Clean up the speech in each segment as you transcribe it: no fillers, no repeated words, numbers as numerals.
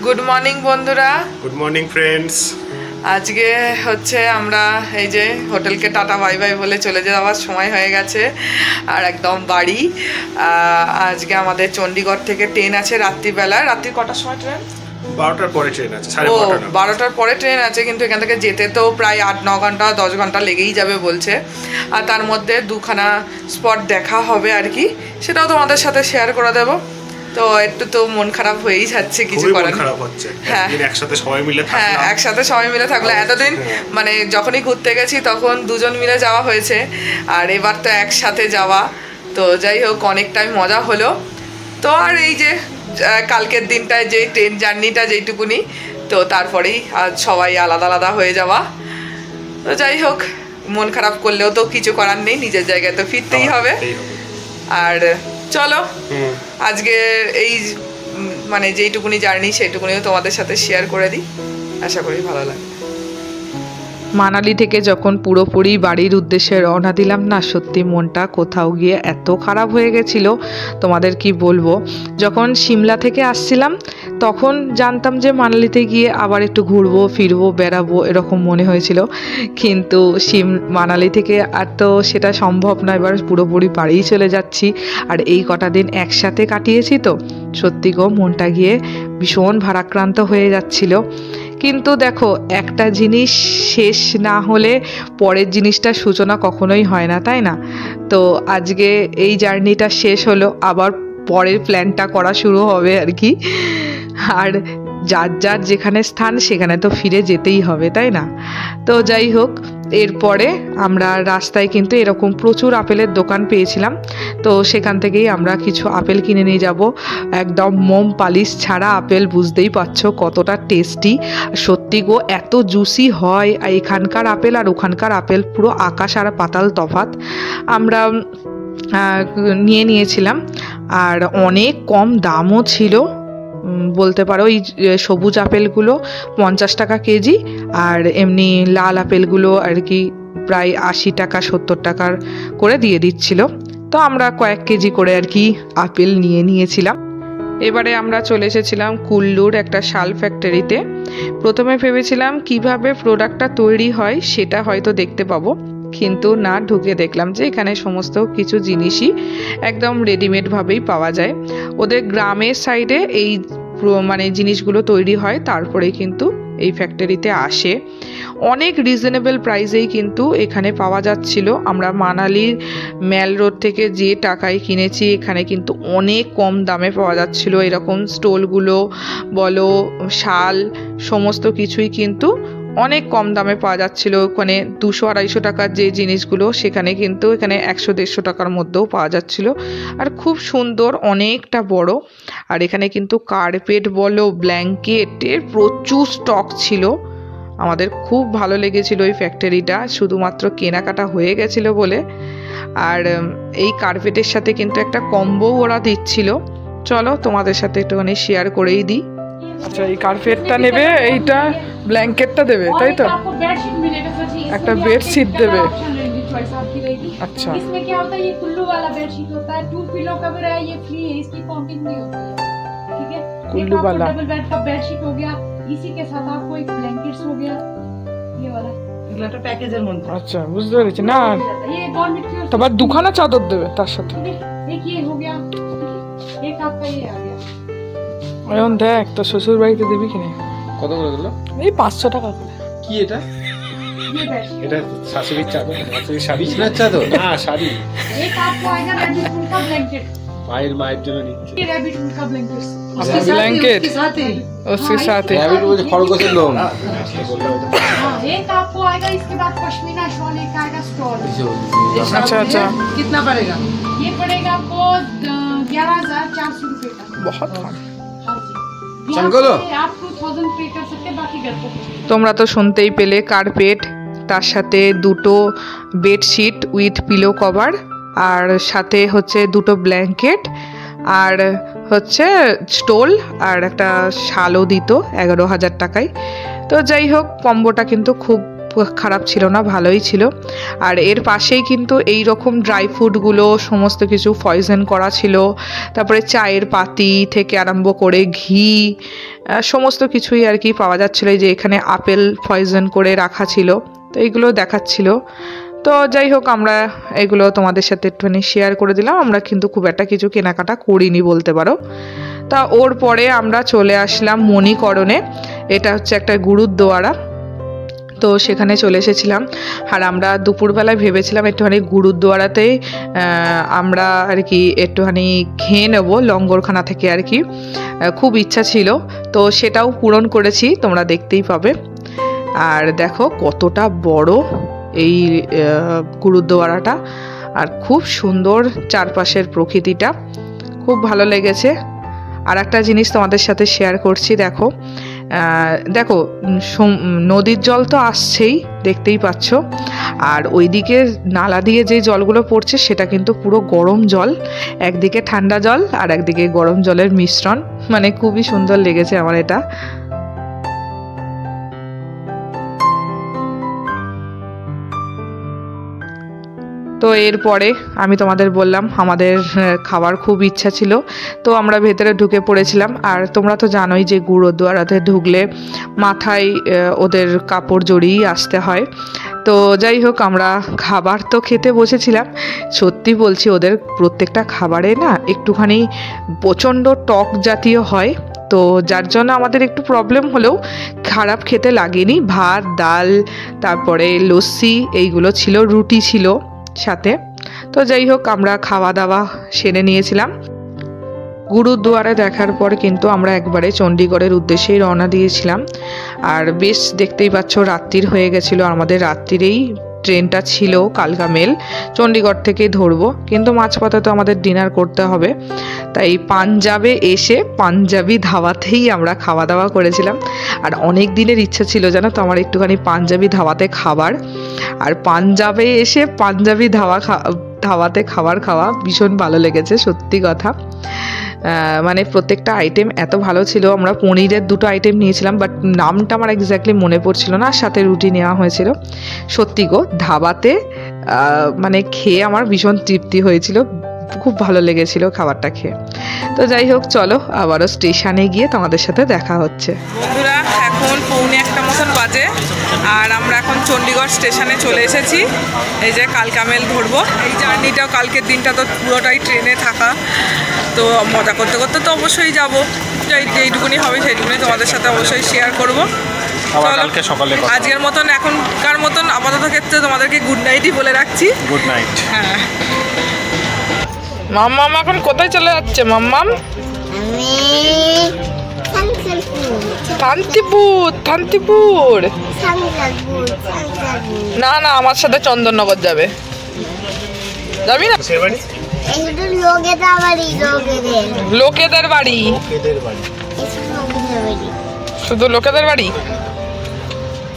Good morning বন্ধুরা। Good morning friends. আজকে হচ্ছে আমরা এই যে হোটেলকে টাটা বাই বাই বলে চলে যাওয়ার সময় হয়ে গেছে আর একদম বাড়ি। আজকে আমাদের চণ্ডীগড় থেকে ট্রেন আছে রাত্রিবেলায়। রাত্রি কটার সময় ট্রেন? 12টার পরে ট্রেন আছে। 12টার পরে ট্রেন আছে, কিন্তু এখান থেকে যেতে তো প্রায় 8-9 ঘন্টা 10 ঘন্টা লেগেই যাবে বলছে। আর তার মধ্যে দুখানা স্পট দেখা হবে আর কি, সেটাও তোমাদের সাথে শেয়ার করে দেবো। তো একটু তো মন খারাপ হয়েই যাচ্ছে, কিছু করার খারাপ হচ্ছে। হ্যাঁ, একসাথে সবাই মিলে থাকলাম। হ্যাঁ, একসাথে সবাই মিলে থাকলে এতদিন মানে যখনই ঘুরতে গেছি তখন দুজন মিলে যাওয়া হয়েছে, আর এবার তো একসাথে যাওয়া। তো যাই হোক, অনেকটাই মজা হলো। তো আর এই যে কালকের দিনটায় যে ট্রেন জার্নিটা যেইটুকুনি, তো তারপরেই আজ সবাই আলাদা আলাদা হয়ে যাওয়া। তো যাই হোক, মন খারাপ করলেও তো কিছু করার নেই, নিজের জায়গায় তো ফিরতেই হবে। আর চলো আজকে এই মানে যেইটুকুনি জার্নি সেইটুকুনিও তোমাদের সাথে শেয়ার করে দিই, আশা করি ভালো লাগে। মানালি থেকে যখন পুরোপুরি বাড়ির উদ্দেশ্যে রওনা দিলাম না, সত্যি মনটা কোথাও গিয়ে এত খারাপ হয়ে গেছিল তোমাদের কি বলবো। যখন সিমলা থেকে আসছিলাম তখন জানতাম যে মানালিতে গিয়ে আবার একটু ঘুরবো ফিরবো বেড়াবো এরকম মনে হয়েছিল, কিন্তু মানালি থেকে আর তো সেটা সম্ভব নয়। এবার পুরোপুরি বাড়িই চলে যাচ্ছি, আর এই কটা দিন একসাথে কাটিয়েছি তো সত্যি গো মনটা গিয়ে ভীষণ ভারাক্রান্ত হয়ে যাচ্ছিল। কিন্তু দেখো, একটা জিনিস শেষ না হলে পরের জিনিসটার সূচনা কখনোই হয় না, তাই না? তো আজকে এই জার্নিটা শেষ হলো, আবার পরের প্ল্যানটা করা শুরু হবে আর কি। আর যার যার যেখানে স্থান সেখানে তো ফিরে যেতেই হবে, তাই না? তো যাই হোক, এরপরে আমরা রাস্তায় কিন্তু এরকম প্রচুর আপেলের দোকান পেয়েছিলাম, তো সেখান থেকেই আমরা কিছু আপেল কিনে নিয়ে যাব। একদম মোম পালিশ ছাড়া আপেল, বুঝতেই পারছো কতটা টেস্টি। সত্যি গো, এত জুসি হয় এখানকার আপেল আর ওখানকার আপেল, পুরো আকাশ আর পাতাল তফাৎ। আমরা নিয়েছিলাম, আর অনেক কম দামও ছিল বলতে পারো। এই সবুজ আপেলগুলো 50 টাকা কেজি, আর এমনি লাল আপেলগুলো আর কি প্রায় 80 টাকা 70 টাকার করে দিয়ে দিচ্ছিল। তো আমরা কয়েক কেজি করে আর কি আপেল নিয়েছিলাম। এবারে আমরা চলে এসেছিলাম কুল্লুর একটা শাল ফ্যাক্টরিতে। প্রথমে ভেবেছিলাম কিভাবে প্রোডাক্টটা তৈরি হয় সেটা হয়তো দেখতে পাবো, কিন্তু না, ঢুকে দেখলাম যে এখানে সমস্ত কিছু জিনিসই একদম রেডিমেডভাবেই পাওয়া যায়। ওদের গ্রামের সাইডে এই মানে জিনিসগুলো তৈরি হয়, তারপরে কিন্তু এই ফ্যাক্টরিতে আসে। অনেক রিজনেবল প্রাইসেই কিন্তু এখানে পাওয়া যাচ্ছিল। আমরা মানালির ম্যাল রোড থেকে যে টাকায় কিনেছি, এখানে কিন্তু অনেক কম দামে পাওয়া যাচ্ছিল। এরকম স্টোলগুলো বলো, শাল, সমস্ত কিছুই কিন্তু অনেক কম দামে পাওয়া যাচ্ছিল। ওখানে 200-250 টাকার যে জিনিসগুলো সেখানে কিন্তু এখানে 100-150 টাকার মধ্যেও পাওয়া যাচ্ছিল, আর খুব সুন্দর, অনেকটা বড়। আর এখানে কিন্তু কার্পেট বলো, ব্ল্যাঙ্কেটের প্রচুর স্টক ছিল। আমাদের খুব ভালো লেগেছিল এই ফ্যাক্টরিটা, শুধুমাত্র কেনাকাটা হয়ে গেছিল বলে। আর এই কার্পেটের সাথে কিন্তু একটা কম্বোও ওরা দিচ্ছিল। চলো তোমাদের সাথে একটুখানি শেয়ার করেই দিই। আচ্ছা, এই কার্পেটটা নেবে, এইটা ব্ল্যাঙ্কেটটা দেবে, তাই তো? একটা বেডশিট দেবে। अच्छा, इसमें क्या होता है, ये कुल्लू वाला बेडशीट होता है, 2 पिलो कवर है, ये फ्री है, इसकी काउंटिंग नहीं होती है, ठीक है? कुल्लू वाला डबल बेड का बेडशीट हो गया, इसी के साथ आपको एक ब्लैंकेट्स हो गया, ये वाला এগুলা প্যাকেজের মধ্যে। আচ্ছা, বুঝতে পেরেছি। না, ये गवर्नमेंट की তবে দুখানা চাদর দেবে তার সাথে। एक ये हो गया, एक आपका ये आ गया। এখন দেখ তো শ্বশুর বাড়িতে দিবি কিনে। কত করে দিল? এই 500 টাকা করে। কি এটা? এটা শাশুড়ির চাদর, শাশুড়ির শাড়ি না চাদর? না, শাড়ি। एक आपको आएगा रैबिट वुल का ब्लैंकेट, मायर जন্য নিচ্ছে। ये रैबिट वुल का ब्लैंकेट, ब्लैंकेट उसके साथ ही रैबिट वो खरगोशेর লোম। हां, एक आपको आएगा, इसके बाद पश्मीना शॉल एक आएगा स्टॉल। अच्छा अच्छा, कितना पड़ेगा? ये पड़ेगा आपको 11400 रुपए का। बहुत कम। তোমরা তো শুনতেই পেলে, কার্পেট, তার সাথে 2টো বেডশিট উইথ পিলো কভার, আর সাথে হচ্ছে 2টো ব্ল্যাঙ্কেট, আর হচ্ছে স্টোল, আর একটা শালও দিত 11,000 টাকায়। তো যাই হোক, কম্বোটা কিন্তু খুব খারাপ ছিল না, ভালোই ছিল। আর এর পাশেই কিন্তু এই রকম ড্রাই ফ্রুটগুলো সমস্ত কিছু পয়জন করা ছিল। তারপরে চায়ের পাতি থেকে আরম্ভ করে ঘি সমস্ত কিছুই আর কি পাওয়া যাচ্ছিলো। এই যে এখানে আপেল পয়জন করে রাখা ছিল, তো এইগুলো দেখাচ্ছিল। তো যাই হোক, আমরা এগুলো তোমাদের সাথে একটুখানি শেয়ার করে দিলাম। আমরা কিন্তু খুব একটা কিছু কেনাকাটা করিনি বলতে পারো। তা ওর পরে আমরা চলে আসলাম মণিকরণে। এটা হচ্ছে একটা গুরুদ্বারা, তো সেখানে চলে এসেছিলাম। আর আমরা দুপুরবেলায় ভেবেছিলাম একটুখানি গুরুদ্বারাতেই আমরা আর কি একটুখানি খেয়ে নেবো লঙ্গরখানা থেকে আর কি, খুব ইচ্ছা ছিল। তো সেটাও পূরণ করেছি, তোমরা দেখতেই পাবে। আর দেখো কতটা বড় এই গুরুদ্বারাটা, আর খুব সুন্দর চারপাশের প্রকৃতিটা, খুব ভালো লেগেছে। আর একটা জিনিস তোমাদের সাথে শেয়ার করছি, দেখো দেখো নদীর জল তো আসছেই, দেখতেই পাচ্ছ। আর ওইদিকে নালা দিয়ে যে জলগুলো পড়ছে সেটা কিন্তু পুরো গরম জল, একদিকে ঠান্ডা জল আর একদিকে গরম জলের মিশ্রণ, মানে খুবই সুন্দর লেগেছে আমার এটা। তো এরপরে আমি তোমাদের বললাম আমাদের খাবার খুব ইচ্ছা ছিল, তো আমরা ভেতরে ঢুকে পড়েছিলাম। আর তোমরা তো জানোই যে গুরুদ্বারাতে ঢুকলে মাথায় ওদের কাপড় জড়িয়েই আসতে হয়। তো যাই হোক, আমরা খাবার তো খেতে বসেছিলাম। সত্যি বলছি, ওদের প্রত্যেকটা খাবারে না একটুখানি প্রচণ্ড টক জাতীয় হয়, তো যার জন্য আমাদের একটু প্রবলেম হলেও খারাপ খেতে লাগেনি। ভাত, ডাল, তারপরে লস্যি এইগুলো ছিল, রুটি ছিল সাথে। তো যাই হোক, আমরা খাওয়া দাওয়া সেরে নিয়েছিলাম। গুরুদ্বারে দেখার পর কিন্তু আমরা একবারে চণ্ডীগড়ের উদ্দেশ্যেই রওনা দিয়েছিলাম। আর বেশ দেখতেই পাচ্ছ রাত্রির হয়ে গেছিলো, আমাদের রাত্রিরেই ট্রেনটা ছিল কালকা মেল, চণ্ডীগড় থেকেই ধরবো। কিন্তু মাঝপথে তো আমাদের ডিনার করতে হবে, তাই পাঞ্জাবে এসে পাঞ্জাবি ধাবাতেই আমরা খাওয়া দাওয়া করেছিলাম। আর অনেক দিনের ইচ্ছা ছিল জানো তো আমার একটুখানি পাঞ্জাবি ধাবাতে খাবার, আর পাঞ্জাবে এসে পাঞ্জাবি ধাবাতে খাবার খাওয়া ভীষণ ভালো লেগেছে সত্যি কথা। মানে প্রত্যেকটা আইটেম এত ভালো ছিল। আমরা পনিরের 2টো আইটেম নিয়েছিলাম, বাট নামটা আমার এক্স্যাক্টলি মনে পড়ছিল না, সাথে রুটি নেওয়া হয়েছিল। সত্যি গো, ধাবাতে মানে খেয়ে আমার ভীষণ তৃপ্তি হয়েছিল, খুব ভালো লেগেছিল খাবারটা খেয়ে। তো যাই হোক, চলো আবারও স্টেশনে গিয়ে তোমাদের সাথে দেখা হচ্ছে। বন্ধুরা, এখন 1:45 মতন বাজে, আর আমরা এখন চণ্ডীগড় স্টেশনে চলে এসেছি। এই যে কালকা মেল ধরবো। এই জার্নিটাও, কালকের দিনটা তো পুরোটাই ট্রেনে থাকা, তো মজা করতে করতে তো অবশ্যই যাবো। যেইটুকুনি হবে সেইটুকুনি তোমাদের সাথে অবশ্যই শেয়ার করবো। আজকের মতন, এখনকার মতন আপাতত ক্ষেত্রে তোমাদেরকে গুড নাইটই বলে রাখছি। Good night. হ্যাঁ, মাম্মাম এখন কোথায় চলে যাচ্ছে? মাম্মাম শান্তিপুর। না না, আমার সাথে চন্দননগর যাবে। যাবি না? লোকেদের বাড়ি, শুধু লোকেদের বাড়ি।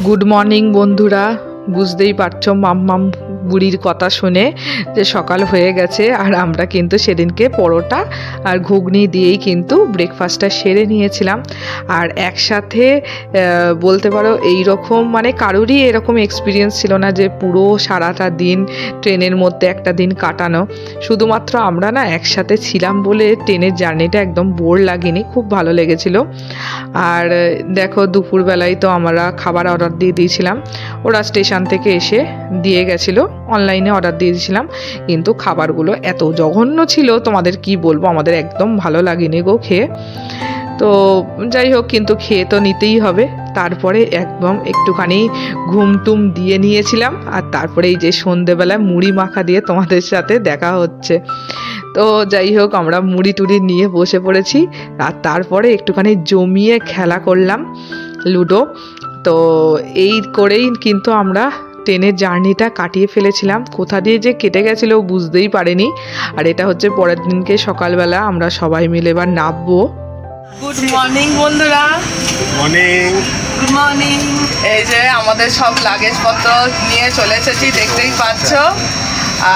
গুড মর্নিং বন্ধুরা, বুঝতেই পারছো মাম্মাম বুড়ির কথা শুনে যে সকাল হয়ে গেছে। আর আমরা কিন্তু সেদিনকে পরোটা আর ঘুগনি দিয়েই কিন্তু ব্রেকফাস্টটা সেরে নিয়েছিলাম। আর একসাথে বলতে পারো এই রকম মানে কারোরই এরকম এক্সপিরিয়েন্স ছিল না যে পুরো সারাটা দিন ট্রেনের মধ্যে একটা দিন কাটানো। শুধুমাত্র আমরা না একসাথে ছিলাম বলে ট্রেনের জার্নিটা একদম বোর লাগেনি, খুব ভালো লেগেছিল। আর দেখো দুপুরবেলায় তো আমরা খাবার অর্ডার দিয়ে দিয়েছিলাম, ওরা স্টেশন থেকে এসে দিয়ে গেছিলো, অনলাইনে অর্ডার দিয়ে দিয়েছিলাম। কিন্তু খাবারগুলো এত জঘন্য ছিল তোমাদের কি বলবো, আমাদের একদম ভালো লাগেনি গো খেয়ে। তো যাই হোক, কিন্তু খেয়ে তো নিতেই হবে। তারপরে একদম একটুখানি ঘুমটুম দিয়ে নিয়েছিলাম, আর তারপরে এই যে সন্ধেবেলায় মুড়ি মাখা দিয়ে তোমাদের সাথে দেখা হচ্ছে। তো যাই হোক, আমরা মুড়ি টুড়ি নিয়ে বসে পড়েছি, আর তারপরে একটুখানি জমিয়ে খেলা করলাম লুডো। তো এই করেই কিন্তু আমরা ট্রেনের জার্নিটা কাটিয়ে ফেলেছিলাম। কোথা দিয়ে যে কেটে গেছিলো বুঝতেই পারিনি। আর এটা হচ্ছে পরের দিনকে সকালবেলা আমরা সবাই মিলে এবার নামবো। গুড মর্নিং বন্ধুরা। মর্নিং। Good morning. এই যে আমাদের সব লাগেজপত্র নিয়ে চলে এসেছি, দেখতেই পাচ্ছ।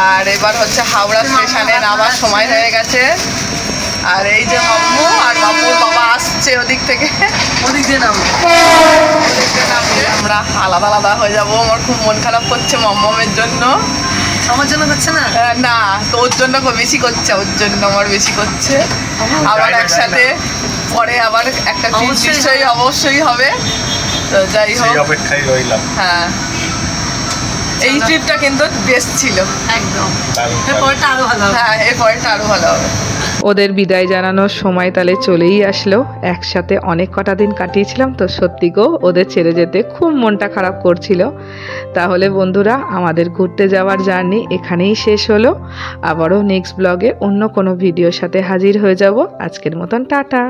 আর এবার হচ্ছে হাওড়া স্টেশনে নামার সময় হয়ে গেছে। আর এই যে মাম্মু আর মাম্মুর বাবা আসছে ওদিক থেকে, ওদিক দিয়ে নামবে, আমরা আলাদা আলাদা হয়ে যাবো। আমার খুব মন খারাপ করছে মাম্মামের জন্য। আমার জন্য করছে না? না, তোর জন্য বেশি করছে, ওর জন্য আমার বেশি করছে। আবার একসাথে পরে আবার একটা নিশ্চয়ই অবশ্যই হবে। তো যাই হোক, অপেক্ষায় রইলাম। হ্যাঁ, এই ট্রিপটা কিন্তু বেস্ট ছিল একদম। এরপরটা আরো ভালো হবে। হ্যাঁ, এরপরটা আরো ভালো হবে। ওদের বিদায় জানানোর সময় তাহলে চলেই আসলো। একসাথে অনেক কটা দিন কাটিয়েছিলাম, তো সত্যি গো ওদের ছেড়ে যেতে খুব মনটা খারাপ করছিল। তাহলে বন্ধুরা, আমাদের ঘুরতে যাওয়ার জার্নি এখানেই শেষ হলো। আবারও নেক্সট ব্লগে অন্য কোনো ভিডিওর সাথে হাজির হয়ে যাব। আজকের মতন টাটা।